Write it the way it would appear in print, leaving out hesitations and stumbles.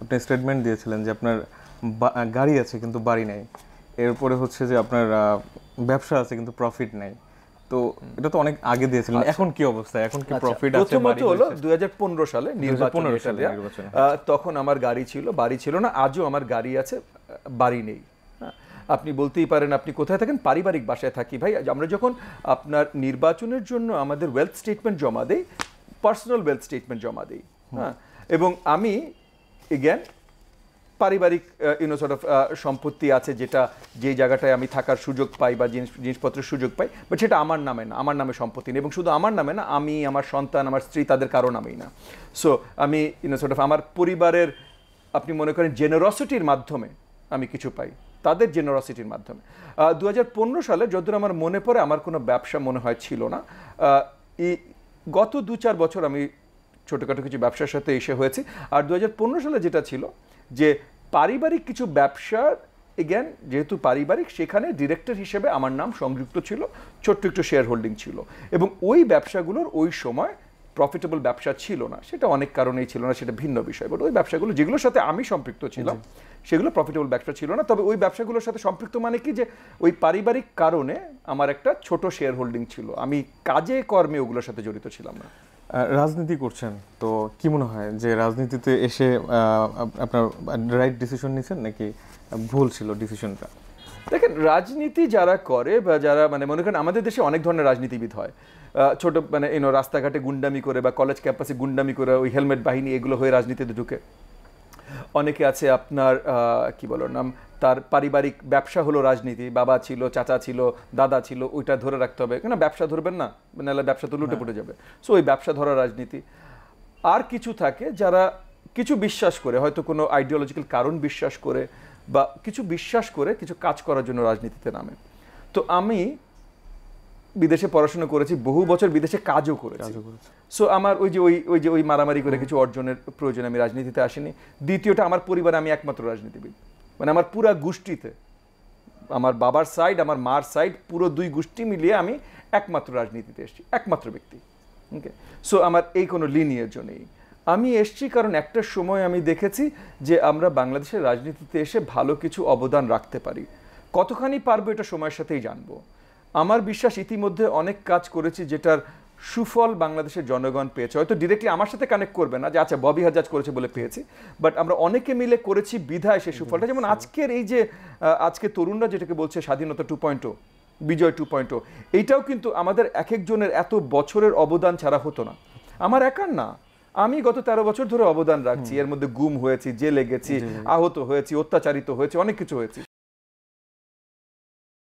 আপনি স্টেটমেন্ট দিয়েছিলেন যে আপনার গাড়ি আছে কিন্তু বাড়ি নাই, এরপরে হচ্ছে যে আপনার ব্যবসা আছে কিন্তু প্রফিট নাই। তো এটা তো অনেক আগে দিয়েছিলেন, এখন কি অবস্থা? এখন কি প্রফিট আছে? প্রথমত হলো 2015 সালে নির্বাচন, তখন আমার গাড়ি ছিল, বাড়ি ছিল না। আজও আমার গাড়ি আছে, বাড়ি নেই। আপনি বলতেই পারেন আপনি কোথায় থাকেন, পারিবারিক বাসায় থাকি। ভাই আমরা যখন আপনার নির্বাচনের জন্য আমাদের ওয়েলথ স্টেটমেন্ট জমা দেই, পার্সোনাল ওয়েলথ স্টেটমেন্ট জমা দেই, হ্যাঁ, এবং আমি এগেন পারিবারিক সম্পত্তি আছে, যেটা যে জায়গাটায় আমি থাকার সুযোগ পাই বা জিনিসপত্রের সুযোগ পাই, বাট সেটা আমার নামে না, আমার নামে সম্পত্তি নেই। এবং শুধু আমার নামে না, আমি, আমার সন্তান, আমার স্ত্রী, তাদের কারো নামেই না। সো আমি আমার পরিবারের, আপনি মনে করেন জেনারসিটির মাধ্যমে আমি কিছু পাই, তাদের জেনারসিটির মাধ্যমে। 2015 সালে যতদূর আমার মনে পড়ে, আমার কোনো ব্যবসা মনে হয় ছিল না। গত 2-4 বছর আমি ছোটোখাটো কিছু ব্যবসার সাথে এসে হয়েছি। আর 2015 সালে যেটা ছিল যে পারিবারিক কিছু ব্যবসার, এগেন যেহেতু পারিবারিক, সেখানে ডিরেক্টর হিসেবে আমার নাম সংযুক্ত ছিল, ছোট্ট একটু শেয়ার হোল্ডিং ছিল। এবং ওই ব্যবসাগুলোর ওই সময় প্রফিটেবল ব্যবসা ছিল না, সেটা অনেক কারণেই ছিল না, সেটা ভিন্ন বিষয়। বাট ওই ব্যবসাগুলো যেগুলোর সাথে আমি সম্পৃক্ত ছিলাম সেগুলো প্রফিটেবল ব্যবসা ছিল না। তবে ওই ব্যবসাগুলোর সাথে সম্পৃক্ত মানে কি, যে ওই পারিবারিক কারণে আমার একটা ছোট শেয়ার হোল্ডিং ছিল, আমি কাজে কর্মে ওগুলোর সাথে জড়িত ছিলাম না। রাজনীতি করছেন তো কি মনে হয় যে রাজনীতিতে এসে আপনার রাইট ডিসিশন নিয়েছেন নাকি ভুল ছিল ডিসিশনটা? দেখেন, রাজনীতি যারা করে বা যারা মনে করেন আমাদের দেশে অনেক ধরনের রাজনীতিবিদ হয়, ছোট রাস্তাঘাটে গুন্ডামি করে বা কলেজ ক্যাম্পাসে গুন্ডামি করে, ওই হেলমেট বাহিনী এগুলো হয়ে রাজনীতিতে ঢুকে। অনেকে আছে আপনার কি বলার নাম, তার পারিবারিক ব্যবসা হলো রাজনীতি, বাবা ছিল, চাচা ছিল, দাদা ছিল, ওইটা ধরে রাখতে হবে, কেন ব্যবসা ধরবেন না, নাহলে ব্যবসা তো লুটে পড়ে যাবে। সো ওই ব্যবসা ধরা রাজনীতি। আর কিছু থাকে যারা কিছু বিশ্বাস করে, হয়তো কোনো আইডিওলজিক্যাল কারণ বিশ্বাস করে বা কিছু বিশ্বাস করে কিছু কাজ করার জন্য রাজনীতিতে নামে। তো আমি বিদেশে পড়াশোনা করেছি, বহু বছর বিদেশে কাজও করেছি। সো আমার ওই মারামারি করে কিছু অর্জনের প্রয়োজনে আমি রাজনীতিতে আসিনি। দ্বিতীয়টা, আমার পরিবারে আমি একমাত্র রাজনীতিবিদ, আমার পুরা গোষ্ঠীতে, আমার বাবার সাইড, আমার মার সাইড, পুরো 2 গোষ্ঠী মিলিয়ে আমি একমাত্র রাজনীতিতে এসেছি, একমাত্র ব্যক্তি। ওকে, সো আমার এই কোনো লিনিয়েজ নেই। আমি এসছি কারণ একটা সময় আমি দেখেছি যে আমরা বাংলাদেশের রাজনীতিতে এসে ভালো কিছু অবদান রাখতে পারি। কতখানি পারবো এটা সময়ের সাথেই জানবো। আমার বিশ্বাস ইতিমধ্যে অনেক কাজ করেছি যেটার সুফল বাংলাদেশের জনগণ পেয়েছে। হয়তো ডিরেক্টলি আমার সাথে কানেক্ট করবে না যে আচ্ছা ববি হাজ্জাজ করেছে বলে পেয়েছি, বাট আমরা অনেকে মিলে করেছি বিধায় সেই সুফলটা। যেমন আজকের এই যে আজকে তরুণরা যেটাকে বলছে স্বাধীনতা 2.0, বিজয় 2.0, এইটাও কিন্তু আমাদের এক একজনের এত বছরের অবদান ছাড়া হতো না। আমার একার না, আমি গত 13 বছর ধরে অবদান রাখছি। এর মধ্যে গুম হয়েছি, জেলে গেছি, আহত হয়েছি, অত্যাচারিত হয়েছি, অনেক কিছু হয়েছি।